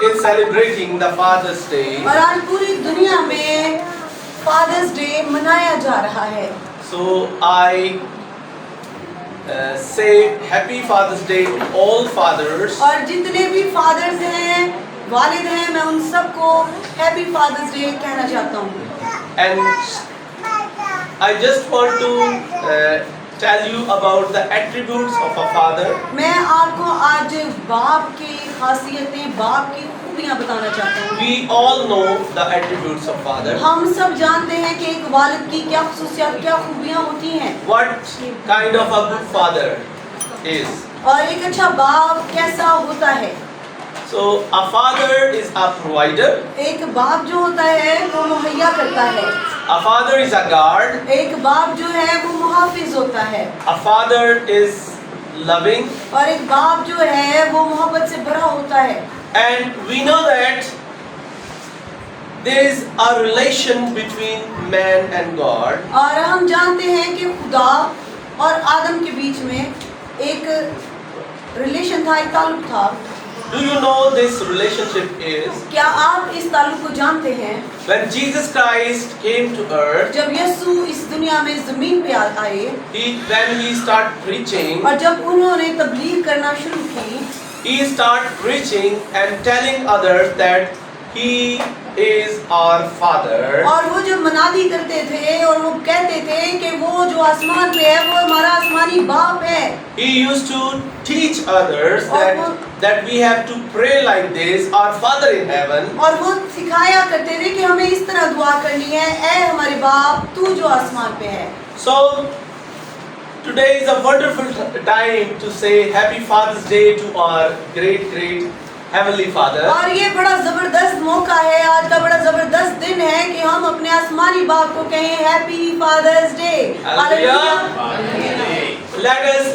is celebrating the Father's Day. और आज पूरी दुनिया में फादर्स डे मनाया जा रहा है। So I say Happy Father's Day to all fathers. और जितने भी फादर्स हैं, वालिद हैं, मैं उन सबको हैप्पी फादर्स डे कहना चाहता हूँ। And I just want to tell you about the attributes of a father. मैं आपको आज बाप की खासियतें, बाप की खूबियाँ बताना चाहता हूँ। We all know the attributes of father. हम सब जानते हैं कि एक वालिद की क्या खुसूसियात, क्या खूबियाँ होती हैं। What kind of a good father is? और एक अच्छा बाप कैसा होता है? So a father is a provider. एक बाप जो होता है वो मुहैया करता है। A father is a guard. एक बाप जो है वो मुहाफिज होता है। A father is loving. और एक बाप जो है वो मोहब्बत से भरा होता है। And we know that there is a relation between man and God. और हम जानते हैं कि खुदा और आदम के बीच में एक रिलेशन था, एक ताल्लुक था। Do you know this relationship is? क्या आप इस ताल्लुक को जानते हैं? When Jesus Christ came to earth, जब यीशु इस दुनिया में जमीन पे आए, when he started preaching, और जब उन्होंने तबलीग करना शुरू की, he started preaching and telling others that he is our father. और वो जब मनादी करते थे और वो कहते थे कि वो जो आसमान पे है वो हमारा आसमानी बाप है। He used to teach others that we have to pray like this, our Father in heaven. और वो सिखाया करते थे कि हमें इस तरह दुआ करनी है, ऐ हमारे बाप तू जो आसमान पे है। So today is a wonderful time to say Happy Father's Day to our great Heavenly Father. और ये बड़ा जबरदस्त मौका है, आज का बड़ा जबरदस्त दिन है कि हम अपने आसमानी बाप को कहें happy father's day. Hallelujah. Let us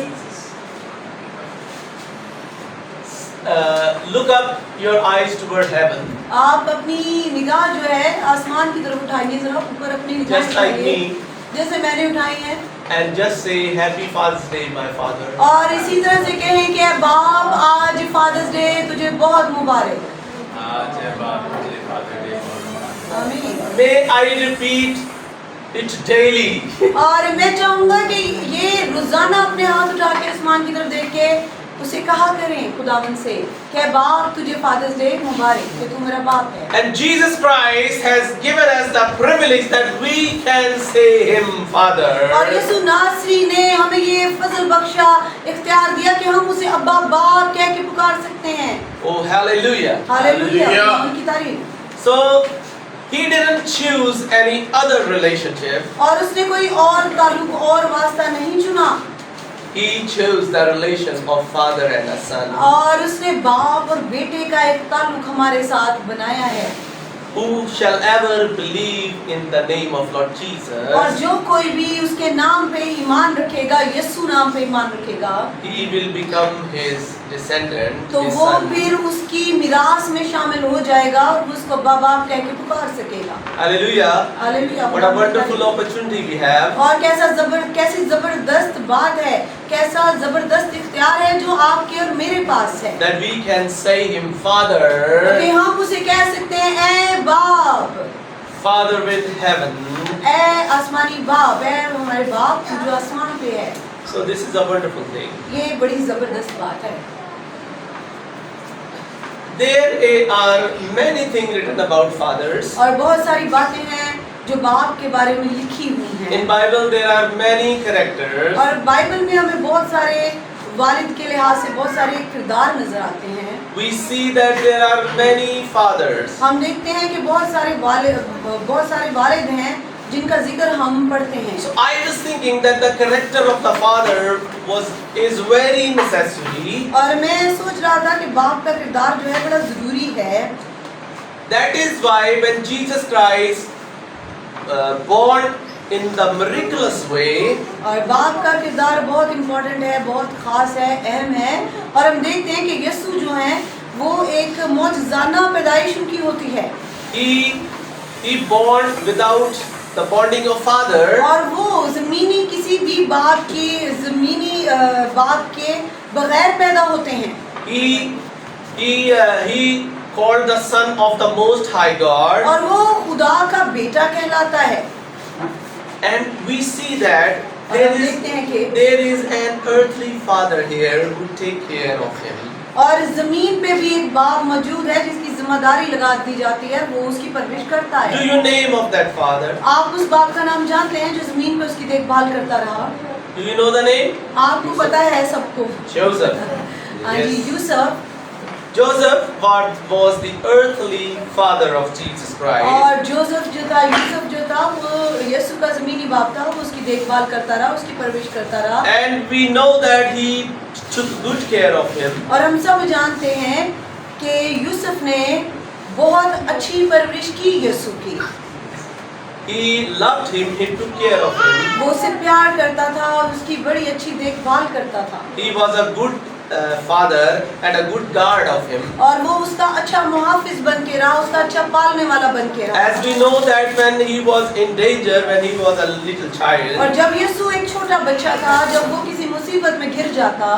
look up your eyes toward heaven. आप अपनी निगाह जो है आसमान की तरफ उठाइए, जरा ऊपर अपनी निगाह Just like उठाइए, me. जैसे मैंने उठाई है। And just say Happy Father's Day, my father. और इसी तरह से कहें कि बाप आज फादर्स डे तुझे बहुत मुबारक। आज है बाप तुझे फादर डे बहुत आमीन। May I repeat it daily. और मैं चाहूँगा कि ये रोजाना अपने हाथ उठा के आसमान की तरफ देख के उसे कहा करें खुदावन से कि बाप तुझे फादर्स डे मुबारक, कि तू मेरा बाप है। And Jesus Christ has given us the privilege that we can say Him Father. और यीशु नासरी ने हमें ये फजल बख्शा, इख्तियार दिया कि हम उसे अब्बा बाप कह के पुकार सकते हैं। Oh, hallelujah. हालेलुया, उनकी तारीफ। So He didn't choose any other relationship. और उसने कोई और ताल्लुक और वास्ता नहीं चुना। He chose the relation of father and a son. और उसने बाप और बेटे का एक ताल्लुक हमारे साथ बनाया है। Who shall ever believe in the name of Lord Jesus? और जो कोई भी उसके नाम पे ईमान रखेगा, यीशु नाम पे ईमान रखेगा, He will become His descendant, तो His वो son. फिर उसकी मिरास में शामिल हो जाएगा और उसको बाप कह के पुकार सकेगा। Hallelujah. Hallelujah. What a wonderful opportunity we have. और कैसी जबरदस्त बात है, कैसा जबरदस्त इख्तियार है जो आपके और मेरे पास है, That we can say Him Father. कि हम उसे कह सकते हैं ऐ बाप, Father with heaven. ऐ आसमानी बाप, ऐ हमारे बाप तू जो आसमान पे है। So this is a wonderful thing. ये बड़ी जबरदस्त बात है। There are many things written about fathers. और बहुत सारी बातें हैं जो बाप के बारे में लिखी हुई हैं। In Bible there are many characters. और बाइबल में हमें बहुत सारे वालिद के लिहाज से बहुत सारे किरदार नजर आते हैं। We see that there are many fathers. हम देखते हैं कि बहुत सारे वालिद हैं जिनका जिक्र हम पढ़ते हैं। So I was thinking that the character of the father is very necessary. और मैं सोच रहा था कि बाप का किरदार जो है बड़ा जरूरी है। That is why when Jesus Christ born in the miraculous way, और बाप का किरदार बहुत इम्पोर्टेंट है, बहुत खास है, अहम है। और हम देखते हैं कि यीशु जो है वो एक मौजज़ाना पैदाइश उनकी होती है। he born without the bonding of father. और वो ज़मीनी किसी भी बाप के बगैर पैदा होते हैं। He called the Son of the Most High God. और वो खुदा का बेटा कहलाता है। And we see that और हम देखते हैं कि there is an earthly father here who take care of him. और जमीन पे भी एक बाप मौजूद है जिसकी जिम्मेदारी लगा दी जाती है, वो उसकी परवरिश करता Do है। you name of that father? आप उस बाप का नाम जानते हैं जो जमीन पे उसकी देखभाल करता रहा? Do you know the name? आपको पता है सबको? Joseph. हाँ जी, Yes. Yusuf. Joseph was the earthly father of Jesus Christ. और जोसेफ जो था, यूसुफ जो था, वो यीशु का जमीनी बाप था, वो उसकी देखभाल करता रहा, उसकी परवरिश करता रहा। And we know that he took good care of him. और हम सब जानते हैं कि यूसुफ ने बहुत अच्छी परवरिश की यीशु की। He loved him, he took care of him. वो उससे प्यार करता था और उसकी बड़ी अच्छी देखभाल करता था। He was a good father and a good guard of him. और वो उसका अच्छा मुहाफिज बन के रहा, उसका अच्छा पालने वाला बन के रहा। As we know that when he was in danger, when he was a little child, और जब यीशु एक छोटा बच्चा था, जब वो किसी मुसीबत में घिर जाता,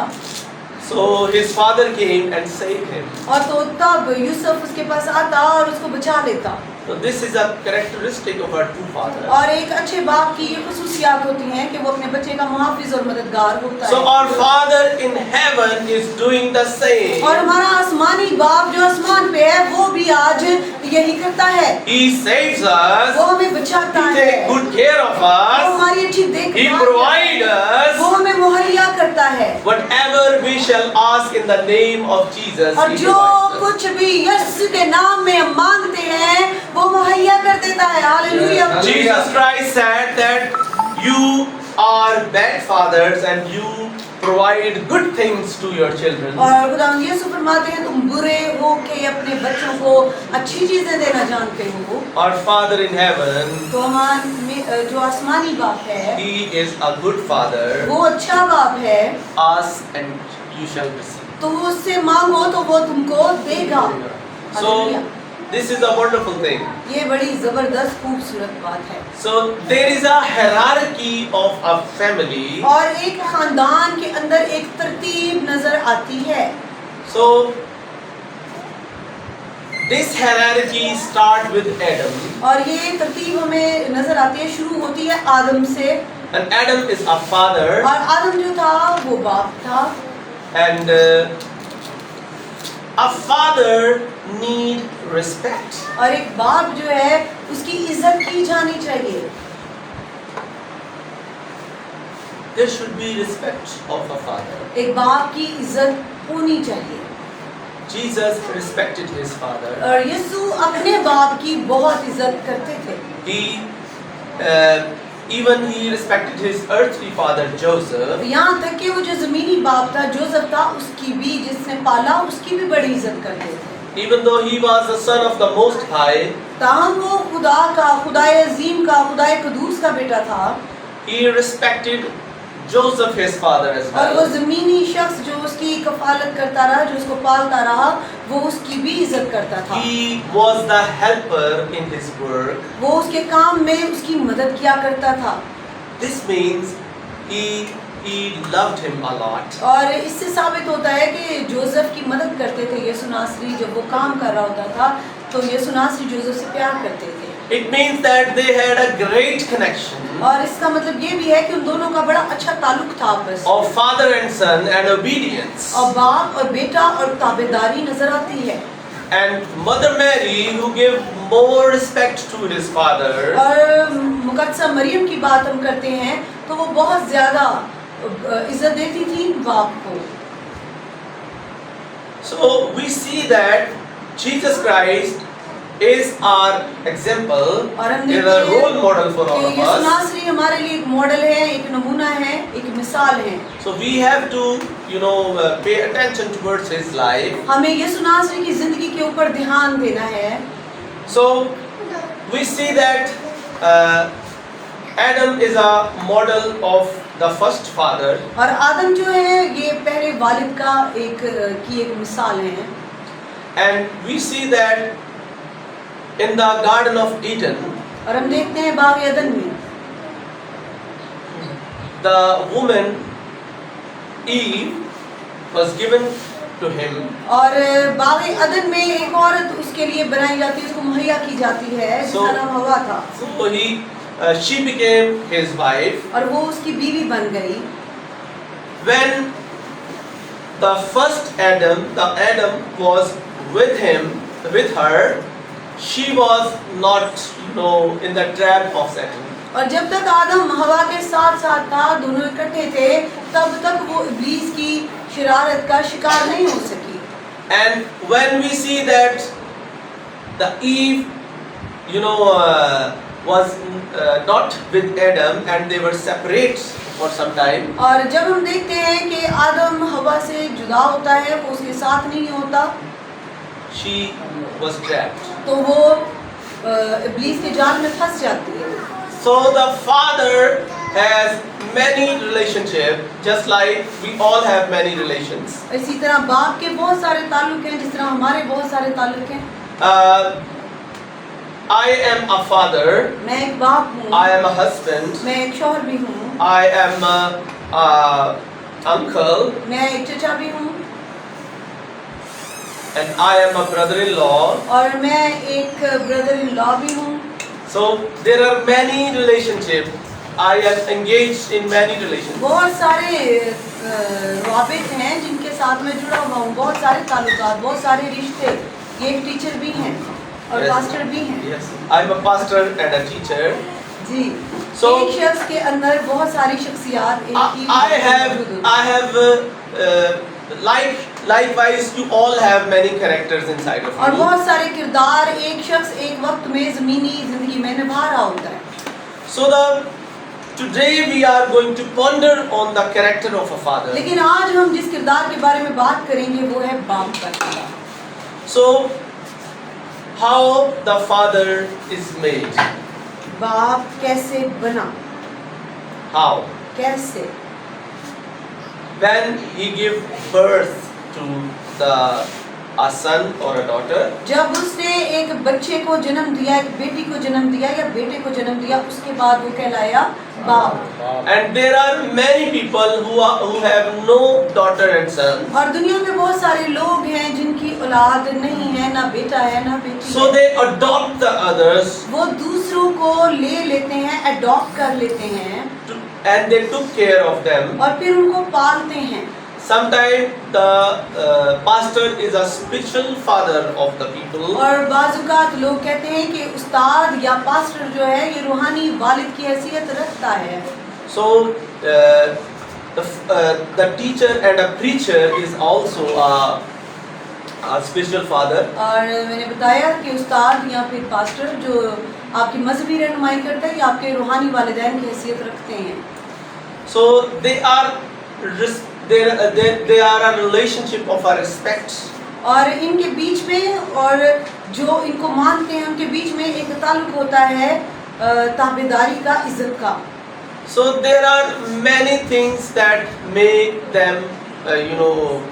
so his father came and saved him. और तो तब यूसुफ उसके पास आता और उसको बचा लेता। So this is a characteristic of our true father. और एक अच्छे बाप की ये खुसूसियात होती हैं कि वो अपने बच्चे का मुहाफिज और मददगार होता So है। our Father in heaven is doing the same. और हमारा आसमानी बाप जो आसमान पे है, वो भी आज यही करता है। He saves us. वो हमें बचाता He है, takes good care of वो us. हमारी अच्छी He देखभाल provides करता है, वो us. हमें मुहैया करता है। Whatever we shall ask in the name of Jesus, और He जो provides us. कुछ भी यीशु के नाम में हम मांगते हैं, वो मुहैया कर देता है। Hallelujah. Jesus Christ said that you are bad fathers and you provide good things to your children. और खुदावंद यीशु फरमाते हैं, तुम बुरे हो के अपने बच्चों को अच्छी चीजें देना जानते हो। Our Father in heaven, तो हमारे जो आसमानी बाप है, He is a good Father. वो अच्छा बाप है। Ask and you shall receive. तो वो उससे मांगो तो वो तुमको देगा। So hallelujah. this is a wonderful thing. ये बड़ी जबरदस्त खूबसूरत बात है। So there is a hierarchy of a family. और एक खानदान के अंदर एक तरतीब नजर आती है। So this hierarchy start with Adam, और ये तरतीब हमें नजर आती है, शुरू होती है आदम से। and Adam is a father, और आदम जो था वो बाप था। and a father need respect. और एक बाप जो है उसकी इज्जत की जानी चाहिए। There should be respect of a father. एक बाप की इज्जत होनी चाहिए। Jesus respected his father. और यीशु अपने बाप की बहुत इज्जत करते थे। Even he respected his earthly father Joseph. यहाँ तक कि वो जो जमीनी बाप था जोसेफ था, उसकी भी, जिसने पाला, उसकी भी बड़ी इज्जत करते थे। Even though he was the son of the Most High, ताहम वो खुदा का, खुदाए अजीम का, खुदाए कदूस का बेटा था। he respected Joseph his father as और वो well. जमीनी शख्स जो उसकी कफालत करता रहा, जो उसको पालता रहा, वो उसकी भी इज्जत करता था। He was the helper in his work. वो उसके काम में उसकी मदद किया करता था। This means he loved him a lot. और इससे साबित होता है कि जोसेफ की मदद करते थे यीशु नासरी। जब वो काम कर रहा होता था तो यीशु नासरी जोसेफ से प्यार करते थे। It means that they had a great connection और इसका मतलब ये भी है कि उन दोनों का बड़ा अच्छा ताल्लुक था आपस में। of father and son and obedience. और बाप और बेटा और ताबेदारी नजर आती है। And Mother Mary, who gave more respect to his father, और मुकद्दसा मरियम की बात हम करते हैं तो वो बहुत ज्यादा इज्जत देती थी बाप को। so we see that Jesus Christ is our example, और हम is देखते a role हैं model for all कि of यीशु us. नासरी हमारे लिए एक मॉडल है, एक नमूना है, एक मिसाल है। So we have to, pay attention towards his life. हमें यीशु नासरी की जिंदगी के ऊपर ध्यान देना है। So we see that Adam is a model of the first father, और आदम जो है ये पहले वालिद का की एक मिसाल है। and we see that in the Garden of Eden, और हम देखते हैं बाग एदन में the woman Eve was given to him. और बागे अदन में एक औरत उसके लिए बनाई जाती है, उसको मुहैया की जाती है, जिसका नाम हवा था। So she became his wife. और वो उसकी बीवी बन गई। When the first Adam, the Adam was with him, with her, she was not, in the trap of Satan. और जब तक आदम हवा के साथ साथ था, दोनों इकट्ठे थे, तब तक वो इब्लीस की शरारत का शिकार नहीं हो सकी। And when we see that the Eve, was not with Adam and they were separate for some time. और जब हम देखते हैं कि आदम हवा से जुदा होता है, वो उसके साथ नहीं होता, She was trapped. तो वो इब्लीस के जाल में फंस जाती है। So the father has many relationships, just like we all have many relations. इसी तरह बाप के बहुत सारे ताल्लुक हैं, जिस तरह हमारे बहुत सारे ताल्लुक हैं। I am a father. मैं एक बाप हूँ, I am a husband. मैं एक शौहर भी हूँ, I am a uncle, मैं एक चचा भी हूँ, and I am a brother-in-law. और मैं एक ब्रदर इन लॉ भी हूँ। So there are many relationships. I am engaged in many relationships. बहुत सारे रवाबित हैं जिनके साथ मैं जुड़ा हुआ हूँ, बहुत सारे ताल्लुकात, बहुत सारे रिश्ते। ये एक टीचर भी हैं और Yes. पास्टर भी हैं। Yes, I am a pastor and a teacher. Ji. So- एक शख्स के अंदर बहुत सारी शख्सियात एक ही I have likewise you all have many characters inside of और me. बहुत सारे किरदार एक शख्स एक वक्त में ज़मीनी ज़िंदगी में निभा रहा होता है। So today we are going to ponder on the character of a father. लेकिन आज हम जिस किरदार के बारे में बात करेंगे वो है बाप का किरदार। So how the father is made? बाप कैसे बना? How? कैसे? When he give birth to a son or a daughter, जब उसने एक बच्चे को जन्म दिया, एक बेटी को जन्म दिया या बेटे को जन्म दिया, उसके बाद वो कहलाया बाप। and there are many people who have no daughter and son. और दुनिया में बहुत सारे लोग हैं जिनकी औलाद नहीं है, ना बेटा है ना बेटी So है। they adopt the others वो दूसरों को ले लेते हैं, अडॉप्ट कर लेते हैं and they took care of them. और फिर उनको पालते हैं। Sometimes the pastor is a spiritual father of the people. और बाज़-औक़ात लोग कहते हैं कि उस्ताद या पास्टर जो है ये रूहानी वालिद की हैसियत रखता है। So the teacher and a preacher is also a spiritual father. और मैंने बताया कि उस्ताद या फिर पास्टर जो आपकी मजहबी रहनुमाई करता है या आपके रूहानी वालिदैन की हैसियत रखते हैं। So they are a relationship of a respect. और इनके बीच में और जो इनको मानते हैं उनके बीच में एक ताल्लुक होता है ताबेदारी का, इज्जत का। So there are many things that make them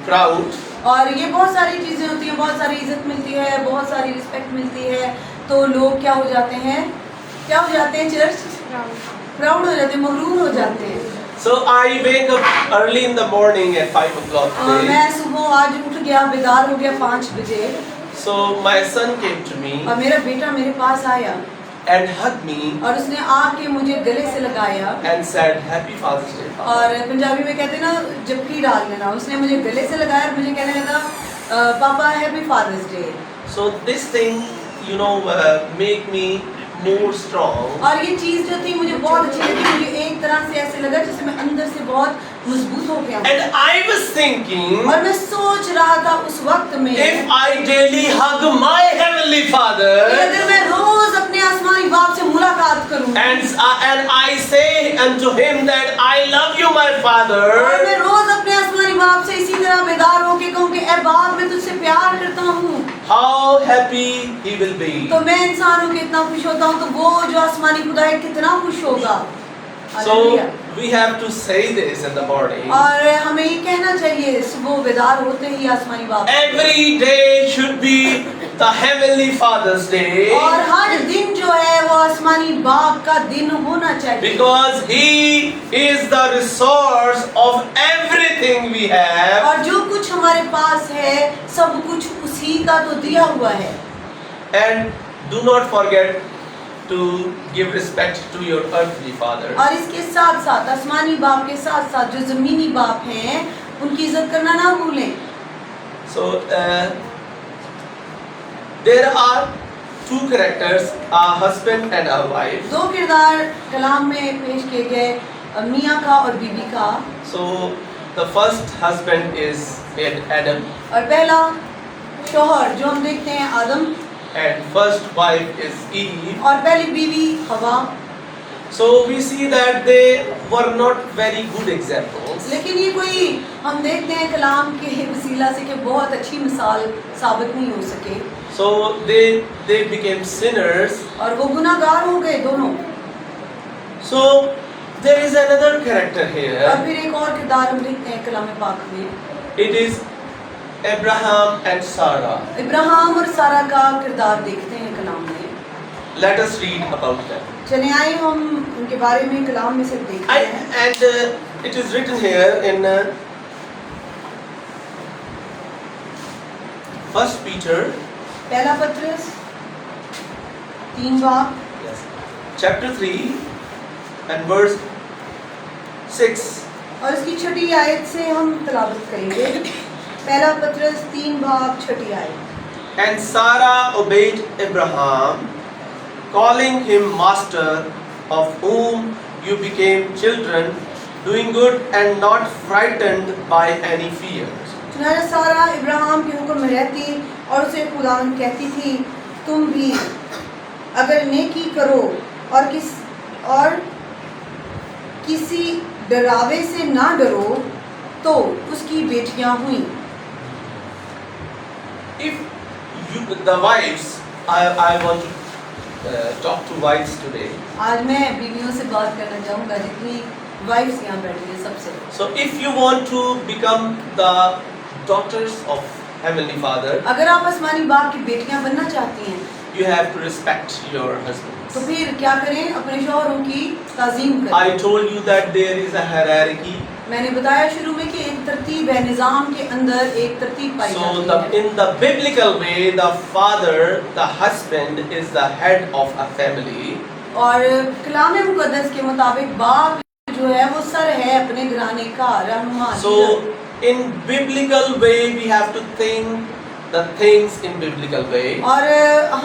proud. और ये बहुत सारी चीज़ें होती हैं, बहुत सारी इज्जत मिलती है, बहुत सारी रिस्पेक्ट मिलती है, तो लोग क्या हो जाते हैं चर्च? प्राउड हो जाते हैं, मगरूर हो जाते हैं। So I wake up early in the morning at 5 o'clock और today. मैं सुबह आज उठ गया, बेदार हो गया 5 बजे, So my son came to me और मेरा बेटा मेरे पास आया and hugged me और उसने आके मुझे गले से लगाया and said, "Happy Father's Day, Father." और पंजाबी में कहते हैं ना जबकि डाल लेना, उसने मुझे गले से लगाया और मुझे कहने लगा पापा happy father's day. So this thing, make me more strong. और ये चीज़ जो थी मुझे बहुत अच्छी लगी, मुझे एक तरह से ऐसे लगा जैसे मैं अंदर से बहुत मजबूत हो गया। And I was thinking, और मैं सोच रहा था उस वक्त में if I daily hug my heavenly कि Father अगर मैं रोज अपने आसमानी बाप से मुलाकात करूं and I say unto him that I love you, my और Father, मैं रोज अपने आसमानी बाप से इसी तरह बेदार होके कहूं कि ए बाप मैं तुझसे प्यार करता हूं, how happy he will be. तो मैं इंसान हूं कि इतना खुश होता हूं, तो वो जो आसमानी खुदा है कितना खुश होगा। So hallelujah. we have to say this in the morning. और हमें ये कहना चाहिए सुबह बेदार होते ही आसमानी बाप। Every day should be the Heavenly Father's Day, और हर दिन जो है वो आसमानी बाप का दिन होना चाहिए, because He is the resource of everything we have. और जो कुछ हमारे पास है सब कुछ उसी का तो दिया हुआ है। And do not forget to give respect to your earthly father. और इसके साथ साथ आसमानी बाप के साथ साथ जो जमीनी बाप हैं उनकी इज्जत करना ना भूलें। So there are two characters, a husband and a wife. दो किरदार कलाम में पेश किए गए, मियाँ का और बीबी का। So the first husband is Adam और पहला शौहर जो हम देखते हैं आदम, and first wife is Eve. और पहली बीवी हवा। So we see that they were not very good examples. लेकिन ये कोई हम देखते हैं कलाम के वसीला से कि बहुत अच्छी मिसाल साबित नहीं हो सके, So they became sinners. और वो गुनाहगार हो गए दोनों। So there is another character और here. फिर एक और किरदार हम देखते हैं कलाम पाक में, It is Abraham and Sarah. Ibrahim और सारा का किरदार देखते हैं कलाम में। Let us read about them. चले आए हम उनके बारे में कलाम में से देखते हैं। And it is written here in 1 Peter पहला पत्रस 3 बाब chapter 3 and verse 6. और इसकी छठी आयत से हम तलावत करेंगे। पहला पत्रस 3 बाब छठी आयत। And Sarah obeyed Abraham, calling him master, of whom you became children, doing good and not frightened by any fear. चुनारे सारा इब्राहिम के हुक्म में रहती और उसे खुदावंद कहती थी, तुम भी अगर नेकी करो और किसी डरावे से ना डरो तो उसकी बेटियां हुई। If you, the wives, I want to talk to wives today. आज मैं बीवियों से बात करना चाहूँगा जितनी वाइफ्स यहाँ बैठी हैं सबसे। So if you want to become the daughters of Heavenly Father, अगर आप आसमानी बाप की बेटियां बनना चाहती हैं you have to respect your husbands. तो फिर क्या करें? अपने शौहरों की ताज़ीम करें। I told you that there is a hierarchy. मैंने बताया शुरू में कि एक तरतीब है, निज़ाम के अंदर एक तरतीब पाई So जाती है। in the biblical way, the father, the husband is the head of a family. और कलाम मुक़द्दस के मुताबिक बाप जो है वो सर है अपने घराने का, रहनुमा। So in biblical way, we have to think the things in biblical way. और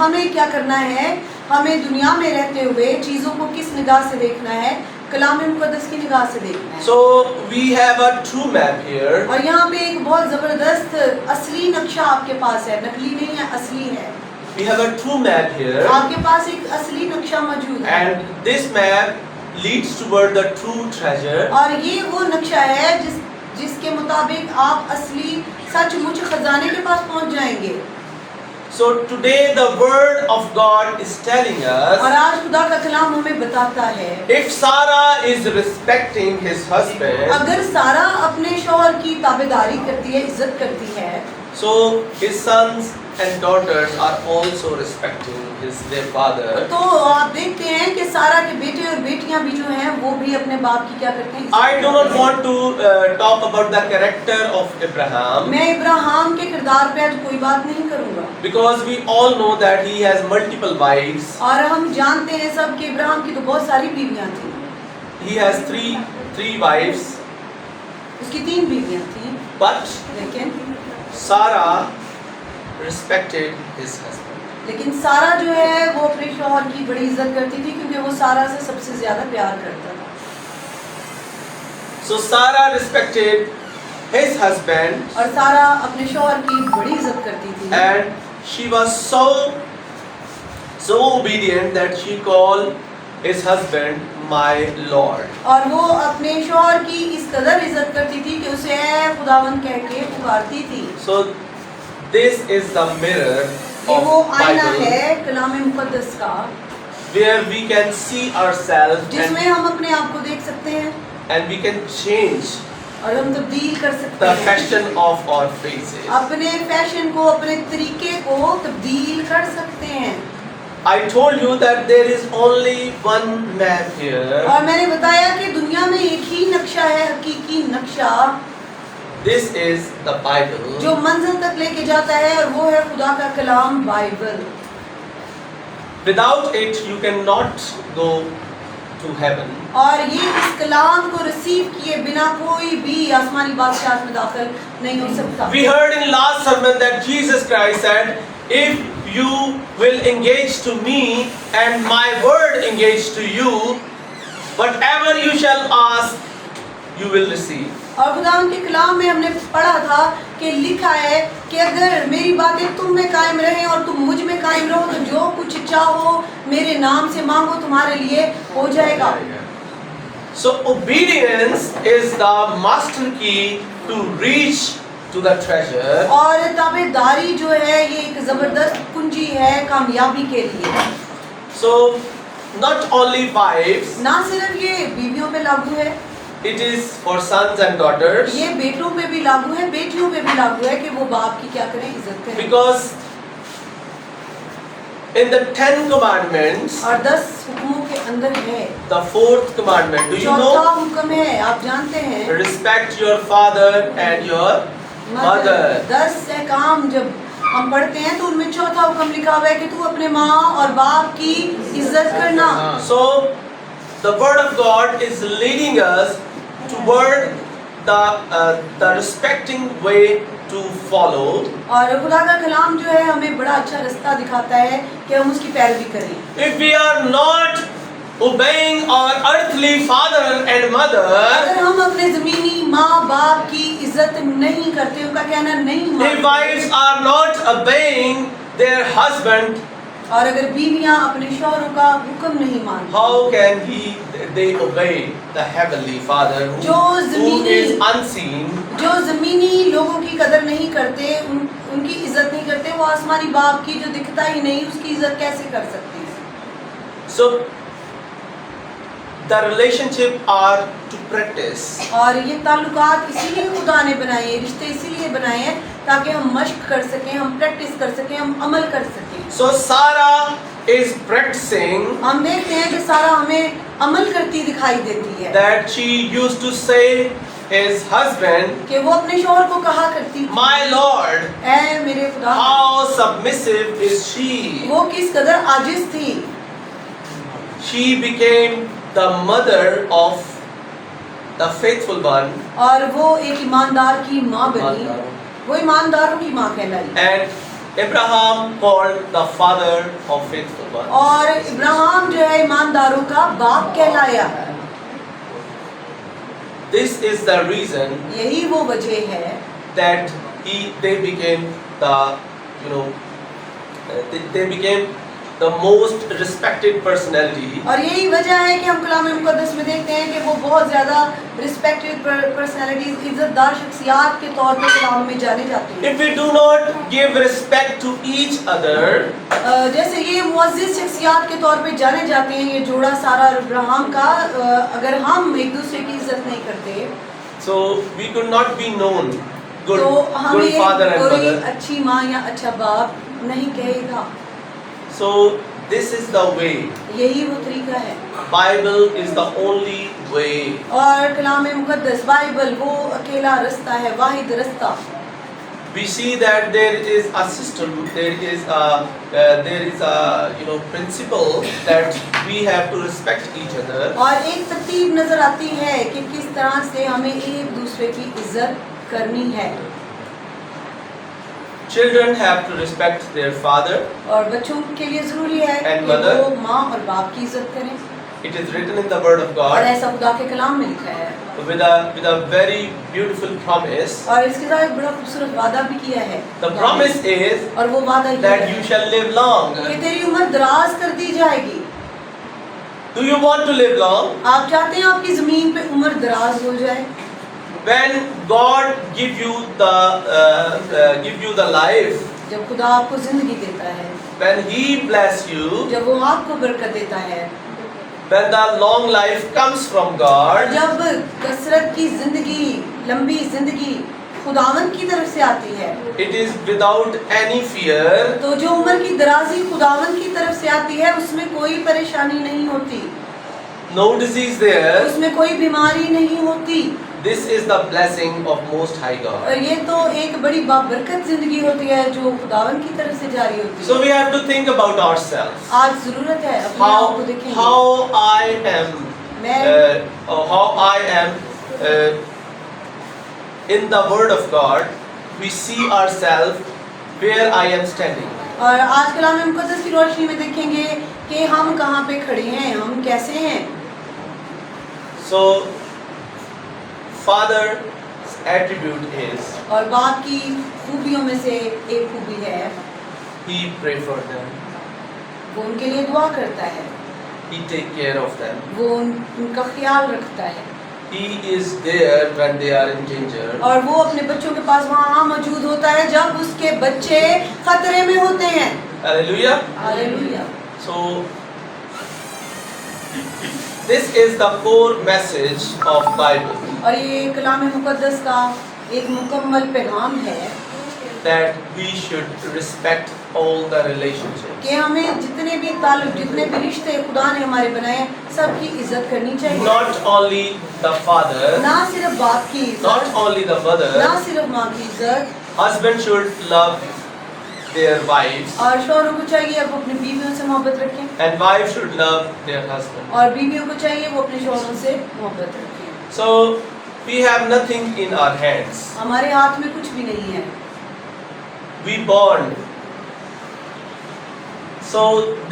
हमें क्या करना है? हमें दुनिया में रहते हुए चीज़ों को किस निगाह से देखना है? कलाम मुक़द्दस की निगाह से देखना है। So we have a true map here. और यहाँ पे एक बहुत ज़बरदस्त असली नक्शा आपके पास है, नकली नहीं है, असली है। We have a true map here. आपके पास एक असली नक्शा मौजूद है। And this map leads toward the true treasure. और ये वो नक्शा है जिसके मुताबिक आप असली सचमुच खजाने के पास पहुंच जाएंगे। So today the word of God is telling और us, आज खुदा का कलाम हमें बताता है, if Sarah is respecting his husband, अगर सारा अपने शौहर की ताबेदारी करती है, इज्जत करती है, so his sons and daughters are also respecting their father. तो आप देखते हैं कि सारा के बेटे और बेटियां भी जो हैं वो भी अपने बाप की क्या करते हैं? I do not want to talk about the character of Abraham, मैं इब्राहिम के किरदार पे आज कोई बात नहीं करूंगा, because we all know that he has multiple wives. और हम जानते हैं सब कि इब्राहिम की तो बहुत सारी बीवियां थी। He has three wives, उसकी 3 बीवियां थी, but लेकिन Sarah respected his husband. लेकिन सारा जो है वो अपने शौहर की बड़ी इज्जत करती थी क्योंकि वो सारा से सबसे ज्यादा प्यार करता था। So Sarah respected his husband, और सारा अपने शौहर की बड़ी इज्जत करती थी, and she was so obedient that she called his husband my Lord. और वो अपने शौहर की इस कदर इज्जत करती थी कि उसे खुदावंद कह के पुकारती थी। So this is the mirror ये वो of आईना Bible, है कलाम मुक़द्दस का, where we can see ourselves जिसमें हम अपने आप को देख सकते हैं and we can change और हम तब्दील कर सकते the हैं fashion of our faces. अपने फैशन को, अपने तरीके को तब्दील कर सकते हैं। I told you that there is only one map here. और मैंने बताया कि दुनिया में एक ही नक्शा है, हकीकी नक्शा, This is the Bible. जो मंजिल तक लेके जाता है, और वो है खुदा का कलाम Bible. Without it, you cannot go to heaven. और ये इस कलाम को रिसीव किए बिना कोई भी आसमानी बादशाह में दाखिल नहीं हो सकता। We heard in last sermon that Jesus Christ said, if you will engage to me and my word engage to you, whatever you shall ask, you will receive. और खुदा के कलाम में हमने पढ़ा था कि लिखा है कि अगर मेरी बातें तुम में कायम रहें और तुम मुझ में कायम रहो, तो जो कुछ चाहो मेरे नाम से मांगो, तुम्हारे लिए हो जाएगा। So obedience is the master key to reach to the treasure. और ताबेदारी जो है ये एक जबरदस्त कुंजी है कामयाबी के लिए। So not only wives, ना सिर्फ ये बीवियों पे लागू है, it is for sons and daughters. ये बेटों पे भी लागू है, बेटियों पे भी लागू है कि वो बाप की क्या करें, इज्जत करें। Because in the 10 commandments, और 10 हुक्मों के अंदर है the 4th commandment, do you चौथा know? हुक्म है, आप जानते हैं, Respect your father and your mother. 10 काम जब हम पढ़ते हैं तो उनमें चौथा हुक्म लिखा हुआ है कि तू अपने माँ और बाप की इज्जत करना। So the word of God is leading us toward the respecting way to follow. और खुदा का कलाम जो है हमें बड़ा अच्छा रास्ता दिखाता है कि हम उसकी पैरवी करें। If we are not obeying our earthly father and mother, अगर हम अपने जमीनी माँ बाप की इज्जत नहीं करते, उनका कहना नहीं if मानते, wives are not obeying their husband, और अगर बीवियाँ अपने शौहरों का हुक्म नहीं मानती, how can they obey the heavenly Father जो who ज़मीनी- is unseen? जो जमीनी लोगों की कदर नहीं करते, उनकी इज्जत नहीं करते, वो आसमानी बाप की जो दिखता ही नहीं, उसकी इज्जत कैसे कर सकते हैं? So the relationship are to practice. और ये ताल्लुकात इसीलिए खुदा ने बनाए हैं, रिश्ते इसीलिए बनाए हैं ताकि हम मश्क कर सकें, हम प्रैक्टिस कर सकें, हम अमल कर सकें। So Sarah is practicing हम देखते हैं कि सारा हमें अमल करती दिखाई देती है, that she used to say his husband, कि वो अपने शौहर को कहा करती थी, my Lord, ऐ मेरे खुदा, how submissive is she? वो किस कदर आजिज थी। She became the mother of the faithful one, और वो एक ईमानदार की माँ बनी, वो ईमानदारों की माँ कहलाई। and Abraham called the father of faithful one. और इब्राहिम जो है ईमानदारों का बाप कहलाया। This is the reason यही वो वजह है that they became the, they became the most respected personality. और यही वजह है कि हम कलाम मुक़द्दस में देखते हैं कि वो बहुत ज़्यादा रिस्पेक्टेड पर्सनैलिटीज, इज्जतदार शख्सियात के तौर पे कलाम में जाने जाते हैं। If we do not give respect to each other, जैसे ये मुअज़्ज़िज़ शख्सियात के तौर पे जाने जाते हैं, ये जोड़ा सारा और इब्राहिम का, अगर हम एक दूसरे की इज्जत नहीं करते, so we could not be known good, तो हमें good father and कोई mother. अच्छी माँ या अच्छा बाप नहीं कहेगा। So this is the way. यही वो तरीका है। Bible is the only way. और कलाम मुक़द्दस बाइबल वो अकेला रास्ता है, वाहिद रास्ता। We see that there is a system, there is a principle that we have to respect each other. और एक तरतीब नजर आती है कि किस तरह से हमें एक दूसरे की इज्जत करनी है। Children have to respect their father. और बच्चों के लिए जरूरी है And कि mother. वो माँ और बाप की इज्जत करें, It is written in the Word of और God ऐसा खुदा के कलाम में लिखा है। with a very beautiful promise. और इसके साथ एक बड़ा खूबसूरत वादा भी किया है। The promise is और वो वादा ये that है you shall live long. कि तेरी उम्र दराज कर दी जाएगी। Do you want to live long? आप चाहते हैं आपकी जमीन पे उम्र दराज हो जाए? When God give you the life, जब खुदा आपको जिंदगी देता है, when He bless you, जब वो आपको बरकत देता है, when the long life comes from और God, जब कसरत की जिंदगी लंबी जिंदगी खुदावंद की तरफ से आती है, it is without any fear, तो जो उम्र की दराजी खुदावंद की तरफ से आती है उसमें कोई परेशानी नहीं होती, no disease there. उसमें कोई बीमारी नहीं होती। This is the blessing of Most High God. और ये तो एक बड़ी बाबरकत जिंदगी होती है जो खुदावंद की तरफ से जारी होती So है। we have to think about ourselves. आज जरूरत है अपने आप को देखेंगे। How I am, मैं how I am in the Word of God. We see ourselves where I am standing. और आज कलाम मुक़द्दस की रोशनी में देखेंगे कि हम कहाँ पे खड़े हैं, हम कैसे हैं। So, Father's attribute is और बाप की खूबियों में से एक खूबी है, He pray for them, वो उनके लिए दुआ करता है, He take care of them. वो उनका ख्याल रखता है, He is there when they are in danger. और वो अपने बच्चों के पास वहाँ मौजूद होता है जब उसके बच्चे खतरे में होते हैं। Hallelujah. Hallelujah. So, this is the core message of Bible, और ये कलाम मुक़द्दस का एक मुकम्मल पैगाम है that we should respect all the relationships. कि हमें जितने भी ताल्लुक, जितने भी रिश्ते खुदा ने हमारे बनाए हैं, सबकी इज्जत करनी चाहिए। Not only the father, ना सिर्फ बाप की इज्जत, not only the ना mother, सिर्फ माँ की इज्जत, husband should love their wives और शौहरों को चाहिए वो अपनी बीवियों से मोहब्बत रखें, and wives should love their husband. और बीवियों को चाहिए वो अपने शौहरों से मोहब्बत रखें। So, we have nothing in our hands. हमारे हाथ में कुछ भी नहीं है, We born. So,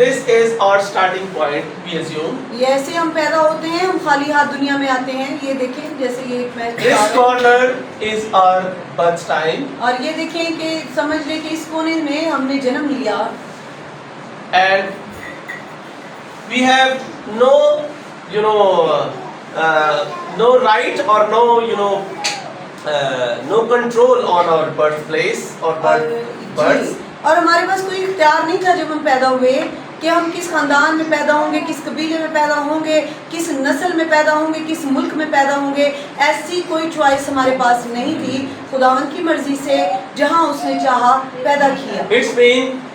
this is our starting point, we assume. ये ऐसे हम पैदा होते हैं, हम खाली हाथ दुनिया में आते हैं। ये देखें जैसे ये एक match This corner is our birth time, और ये देखें कि समझ लें कि इस कोने में हमने जन्म लिया and we have no, no right or no, no control on our birthplace or और birth. जी, और हमारे पास कोई इख्तियार नहीं था जब हम पैदा हुए कि हम किस खानदान में पैदा होंगे, किस कबीले में पैदा होंगे, किस नस्ल में पैदा होंगे, किस मुल्क में पैदा होंगे। ऐसी कोई चॉइस हमारे पास नहीं थी। खुदावंद की मर्जी से जहां उसने चाहा पैदा किया। It's mean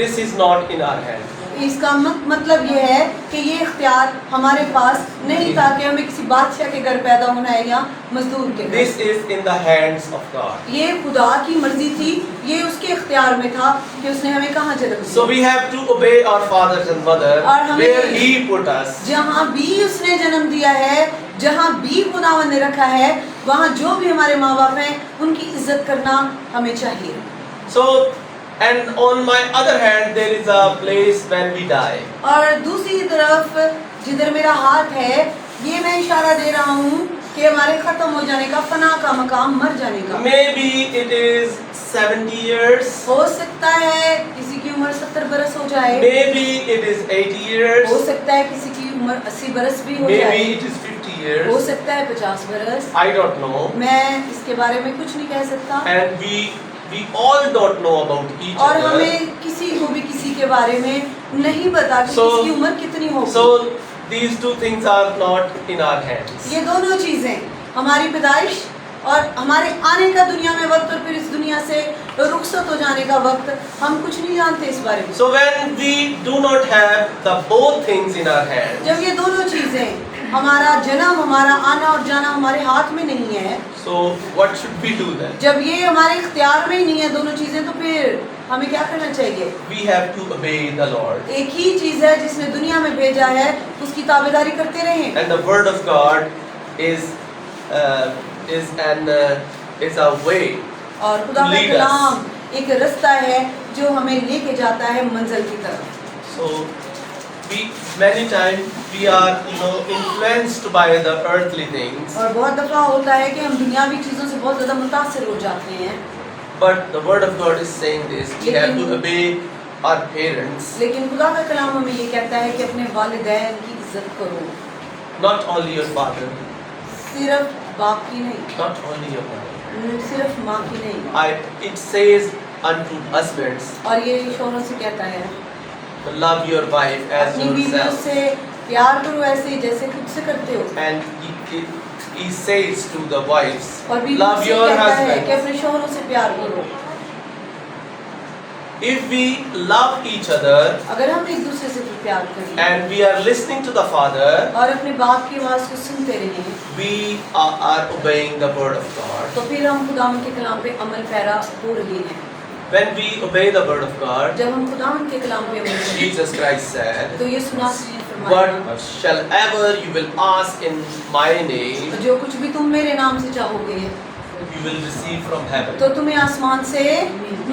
this is not in our hand. इसका मतलब ये है कि ये इख्तियार हमारे पास नहीं था कि हमें किसी बादशाह के घर पैदा होना है या मजदूर के घर। This is in the hands of God. ये खुदा की मर्जी थी, ये उसके इख्तियार में था कि उसने हमें कहाँ जन्म दिया। So we have to obey our fathers and mother और हमें- where He put us. जहाँ भी उसने जन्म दिया है, जहाँ भी खुदावंद ने रखा है, वहाँ जो भी हमारे माँ बाप हैं उनकी इज्जत करना हमें चाहिए। So, and on my other hand, there is a place when we die. और दूसरी तरफ जिधर मेरा हाथ है, ये मैं इशारा दे रहा हूँ कि हमारे खत्म हो जाने का, फना का मकाम, मर जाने का। Maybe it is 70 years. हो सकता है किसी की उम्र 70 बरस हो जाए, Maybe it is 80 years. हो सकता है किसी की उम्र 80 बरस भी हो Maybe जाए, it is 50 हो years. सकता है 50 बरस। I don't know. मैं इसके बारे में कुछ नहीं कह सकता, And we all don't know about each और other. हमें किसी को भी किसी के बारे में नहीं पता कि So- किसकी उम्र कितनी होगी। So these two things are not in our hands. ये दोनों चीजें, हमारी पैदाइश और हमारे आने का दुनिया में वक्त, और फिर इस दुनिया से रुखसत हो जाने का वक्त, हम कुछ नहीं जानते इस बारे में। So when we do not have the both things in our hands, जब ये दोनों चीजें, हमारा जन्म, हमारा आना और जाना हमारे हाथ में नहीं है, so what should we do then? जब ये हमारे इख्तियार में ही नहीं है दोनों चीजें, तो फिर हमें क्या करना चाहिए? We have to obey the Lord. एक ही चीज है जिसने दुनिया में भेजा है, उसकी ताबेदारी करते रहें। And the word of God is a way. और खुदा का Lead us. कलाम एक रास्ता है जो हमें लेके जाता है मंजिल की तरफ। So many times we are influenced by the earthly things, और बहुत दफा होता है कि हम दुनियावी चीजों से बहुत ज्यादा मुतासिर हो जाते हैं, but the word of God is saying this: we have to लेकिन- obey our parents, लेकिन खुदा का कलाम हमें ये कहता है कि अपने वालिदैन की इज्जत करो, not only your father, सिर्फ बाप की नहीं, not only your mother. सिर्फ माँ की नहीं। It says unto husbands, और ये शौहरों से कहता है love your wife as अपनी बीवियों yourself. से प्यार करो ऐसे जैसे खुद से करते हो। And he says to the wives, और बीवी love से your कहता है कि husband. अपने शौहरों से प्यार करो। If we love each other अगर हम एक दूसरे से प्यार करें and we are listening to the Father, और अपने बाप की आवाज को सुनते रहें, we are obeying the word of God. तो फिर हम खुदावंद के कलाम पे अमल पैरा हो रहे हैं। When we obey the word of God, जब हम खुदावंद के कलाम पे अमल करें, Jesus Christ said, तो ये सुना ने फरमाया, what shall ever you will ask in my name, जो कुछ भी तुम मेरे नाम से चाहोगे you will receive from heaven. तो तुम्हें आसमान से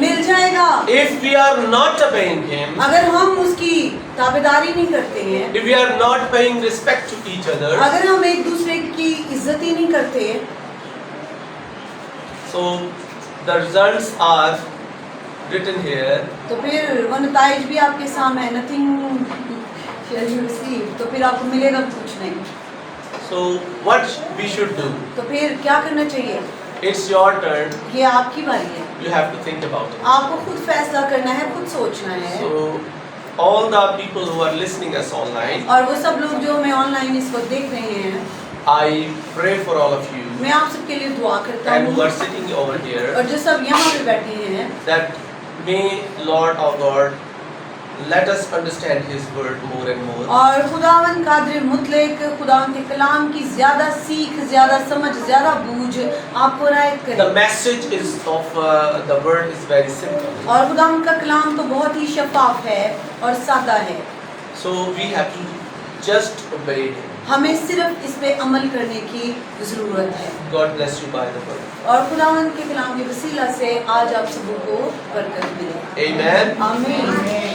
मिल जाएगा। If we are not obeying Him, अगर हम उसकी ताबेदारी नहीं करते हैं, if we are not paying respect to each other, अगर हम एक दूसरे की इज्जत ही नहीं करते, so the results are written here. तो फिर वो नताइज भी आपके सामने है, nothing shall you receive, तो फिर आपको मिलेगा कुछ नहीं। So what we should do? तो फिर क्या करना चाहिए? It's your turn. ये आपकी बारी है, You have to think about it. आपको खुद फैसला करना है, खुद सोचना है। So all the people who are listening us online, और वो सब लोग जो हमें ऑनलाइन इस वक्त देख रहे हैं, I pray for all of you मैं आप सबके लिए दुआ करता and who हूँ, are sitting over here, और जो सब यहाँ पे बैठे हैं, that may Lord our God let us understand His word more and more. और खुदावन कादिर मुतलक खुदावन के कलाम की ज़्यादा सीख, ज़्यादा समझ, ज़्यादा बूझ आपको रायत The करे। message is of the word is very simple. और खुदावन का कलाम तो बहुत ही शफाफ है और सादा है। So we have to just obey Him. हमें सिर्फ इस पे अमल करने की ज़रूरत है। God bless you by the word. और खुदावन के कलाम के वसीला से आज आप सबों को बरकत मिले। Amen. आमीन।